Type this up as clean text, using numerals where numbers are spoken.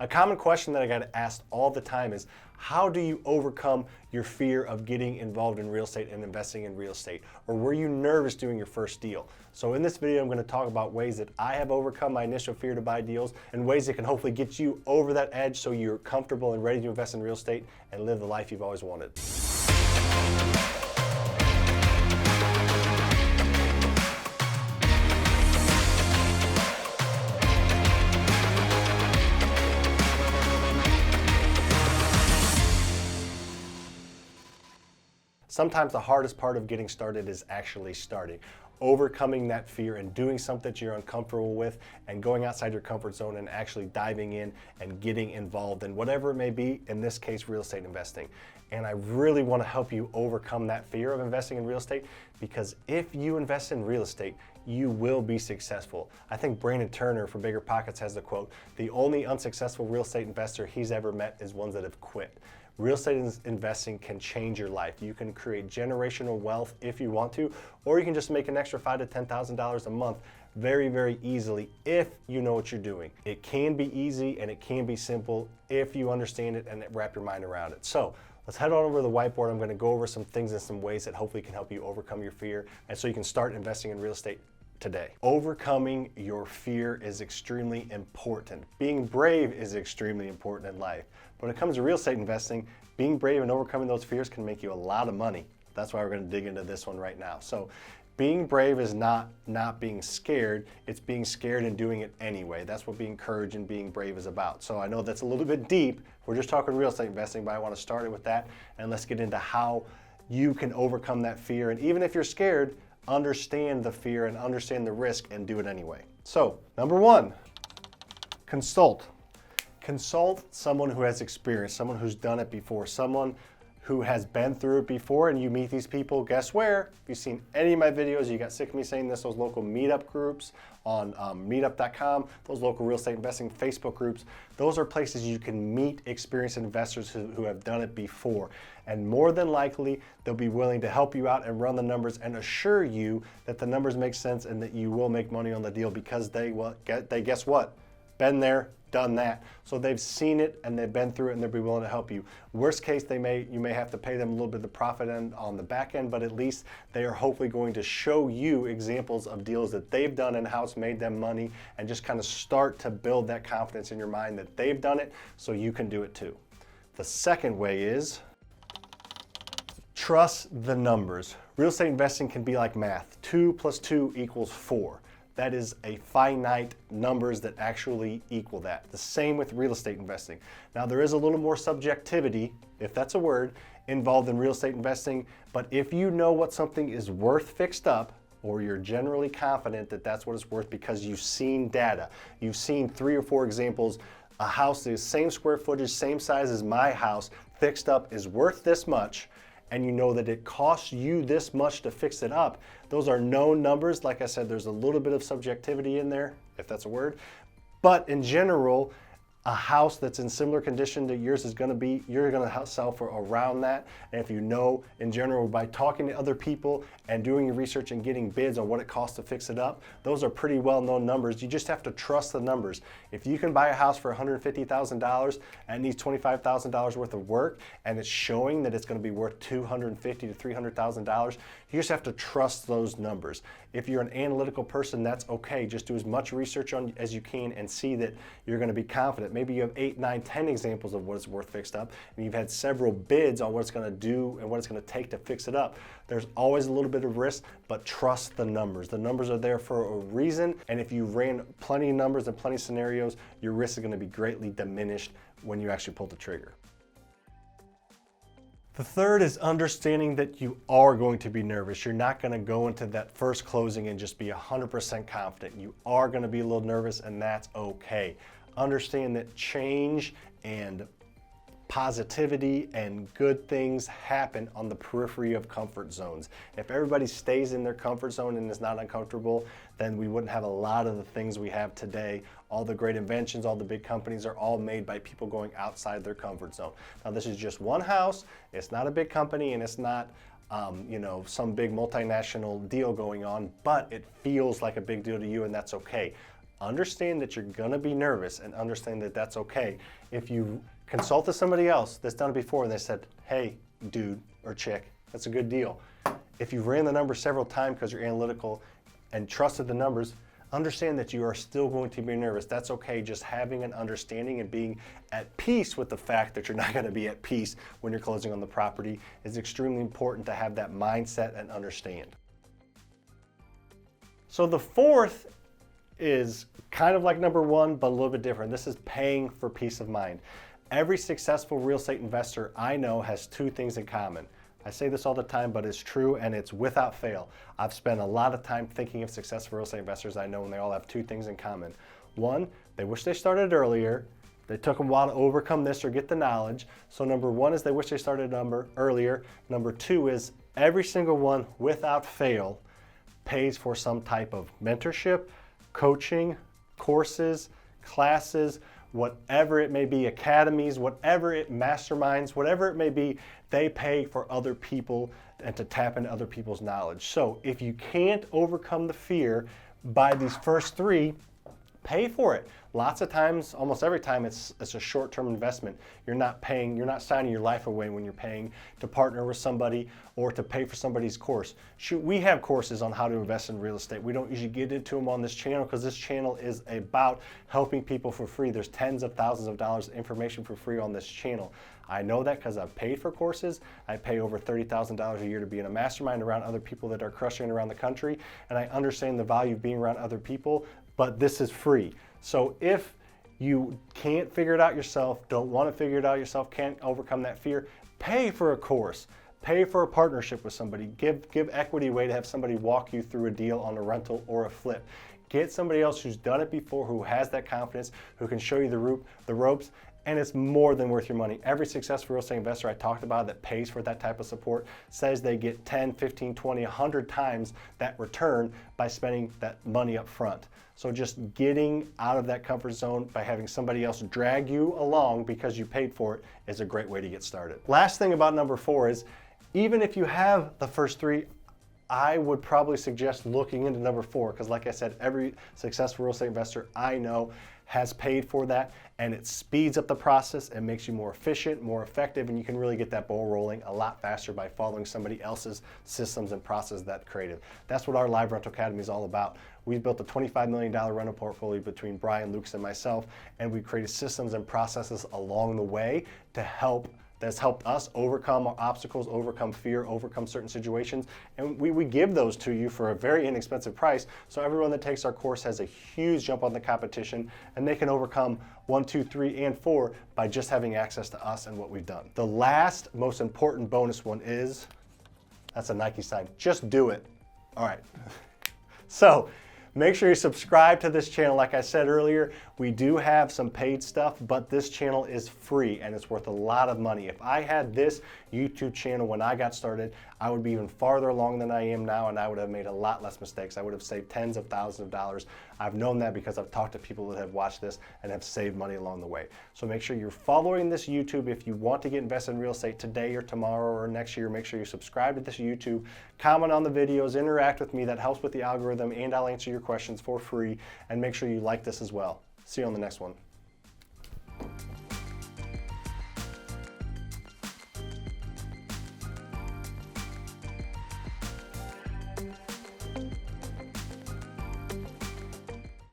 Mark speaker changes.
Speaker 1: A common question that I get asked all the time is, how do you overcome your fear of getting involved in real estate and investing in real estate? Or were you nervous doing your first deal? So in this video, I'm going to talk about ways that I have overcome my initial fear to buy deals and ways that can hopefully get you over that edge so you're comfortable and ready to invest in real estate and live the life you've always wanted. Sometimes the hardest part of getting started is actually starting. Overcoming that fear and doing something that you're uncomfortable with and going outside your comfort zone and actually diving in and getting involved in whatever it may be, in this case, real estate investing. And I really want to help you overcome that fear of investing in real estate, because if you invest in real estate, you will be successful. I think Brandon Turner from Bigger Pockets has the quote, "The only unsuccessful real estate investor he's ever met is ones that have quit." Real estate investing can change your life. You can create generational wealth if you want to, or you can just make an extra $5,000 to $10,000 a month very, very easily if you know what you're doing. It can be easy and it can be simple if you understand it and wrap your mind around it. So let's head on over to the whiteboard. I'm going to go over some things and some ways that hopefully can help you overcome your fear, and so you can start investing in real estate today. Overcoming your fear is extremely important. Being brave is extremely important in life. But when it comes to real estate investing, being brave and overcoming those fears can make you a lot of money. That's why we're going to dig into this one right now. So being brave is not being scared, it's being scared and doing it anyway. That's what being courage and being brave is about. So I know that's a little bit deep. We're just talking real estate investing, but I want to start it with that, and let's get into how you can overcome that fear. And even if you're scared, understand the fear and understand the risk and do it anyway. So, number one, consult. Consult someone who has experience, someone who's done it before, someone who has been through it before. And you meet these people, guess where? If you've seen any of my videos, you got sick of me saying this, those local meetup groups on meetup.com, those local real estate investing Facebook groups, those are places you can meet experienced investors who have done it before. And more than likely, they'll be willing to help you out and run the numbers and assure you that the numbers make sense and that you will make money on the deal, because they guess what? Been there, done that. So they've seen it and they've been through it, and they'll be willing to help you. Worst case, you may have to pay them a little bit of the profit end on the back end, but at least they are hopefully going to show you examples of deals that they've done in-house, made them money, and just kind of start to build that confidence in your mind that they've done it so you can do it too. The second way is trust the numbers. Real estate investing can be like math. 2 + 2 = 4. That is a finite numbers that actually equal that. The same with real estate investing. Now, there is a little more subjectivity, if that's a word, involved in real estate investing, but if you know what something is worth fixed up, or you're generally confident that that's what it's worth because you've seen data, you've seen 3 or 4 examples, a house the same square footage, same size as my house, fixed up is worth this much, and you know that it costs you this much to fix it up, those are known numbers. Like I said, there's a little bit of subjectivity in there, if that's a word, but in general, a house that's in similar condition to yours is going to be, you're going to sell for around that. And if you know, in general, by talking to other people and doing your research and getting bids on what it costs to fix it up, those are pretty well-known numbers. You just have to trust the numbers. If you can buy a house for $150,000 and needs $25,000 worth of work, and it's showing that it's going to be worth $250,000 to $300,000, you just have to trust those numbers. If you're an analytical person, that's okay. Just do as much research on as you can and see that you're going to be confident. Maybe you have 8, 9, 10 examples of what it's worth fixed up, and you've had several bids on what it's going to do and what it's going to take to fix it up. There's always a little bit of risk, but trust the numbers. The numbers are there for a reason, and if you ran plenty of numbers and plenty of scenarios, your risk is going to be greatly diminished when you actually pull the trigger. The third is understanding that you are going to be nervous. You're not going to go into that first closing and just be 100% confident. You are going to be a little nervous, and that's okay. Understand that change and positivity and good things happen on the periphery of comfort zones. If everybody stays in their comfort zone and is not uncomfortable, then we wouldn't have a lot of the things we have today. All the great inventions, all the big companies are all made by people going outside their comfort zone. Now, this is just one house. It's not a big company, and it's not some big multinational deal going on, but it feels like a big deal to you, and that's okay. understand that you're gonna be nervous and understand that that's okay. If you consulted somebody else that's done it before and they said, hey, dude or chick, that's a good deal. If you've ran the numbers several times because you're analytical and trusted the numbers, understand that you are still going to be nervous. That's okay. Just having an understanding and being at peace with the fact that you're not going to be at peace when you're closing on the property is extremely important to have that mindset and understand. So the fourth is kind of like number one, but a little bit different. This is paying for peace of mind. Every successful real estate investor I know has two things in common. I say this all the time, but it's true and it's without fail. I've spent a lot of time thinking of successful real estate investors I know, and they all have two things in common. One, they wish they started earlier. They took a while to overcome this or get the knowledge. So number one is they wish they started earlier. Number two is every single one, without fail, pays for some type of mentorship, coaching, courses, classes, whatever it may be, academies, whatever it, masterminds, whatever it may be, they pay for other people and to tap into other people's knowledge. So if you can't overcome the fear by these first three, pay for it. Lots of times, almost every time, it's a short-term investment. You're not signing your life away when you're paying to partner with somebody or to pay for somebody's course. Shoot, we have courses on how to invest in real estate. We don't usually get into them on this channel because this channel is about helping people for free. There's tens of thousands of dollars of information for free on this channel. I know that because I've paid for courses. I pay over $30,000 a year to be in a mastermind around other people that are crushing it around the country, and I understand the value of being around other people, but this is free. So if you can't figure it out yourself, don't want to figure it out yourself, can't overcome that fear, pay for a course. Pay for a partnership with somebody. Give equity away to have somebody walk you through a deal on a rental or a flip. Get somebody else who's done it before, who has that confidence, who can show you the ropes, and it's more than worth your money. Every successful real estate investor I talked about that pays for that type of support says they get 10, 15, 20, 100 times that return by spending that money up front. So just getting out of that comfort zone by having somebody else drag you along because you paid for it is a great way to get started. Last thing about number four is, even if you have the first three, I would probably suggest looking into number four, because like I said, every successful real estate investor I know has paid for that, and it speeds up the process and makes you more efficient, more effective, and you can really get that ball rolling a lot faster by following somebody else's systems and process that created. That's what our Live Rental Academy is all about. We've built a $25 million rental portfolio between Brian, Lucas, and myself, and we created systems and processes along the way to that's helped us overcome our obstacles, overcome fear, overcome certain situations, and we give those to you for a very inexpensive price, so everyone that takes our course has a huge jump on the competition, and they can overcome 1, 2, 3, and 4 by just having access to us and what we've done. The last, most important bonus one is, that's a Nike sign, just do it. All right, so make sure you subscribe to this channel. Like I said earlier, we do have some paid stuff, but this channel is free and it's worth a lot of money. If I had this YouTube channel when I got started, I would be even farther along than I am now, and I would have made a lot less mistakes. I would have saved tens of thousands of dollars. I've known that because I've talked to people that have watched this and have saved money along the way. So make sure you're following this YouTube. If you want to get invested in real estate today or tomorrow or next year, make sure you subscribe to this YouTube, comment on the videos, interact with me. That helps with the algorithm, and I'll answer your questions for free. And make sure you like this as well. See you on the next one.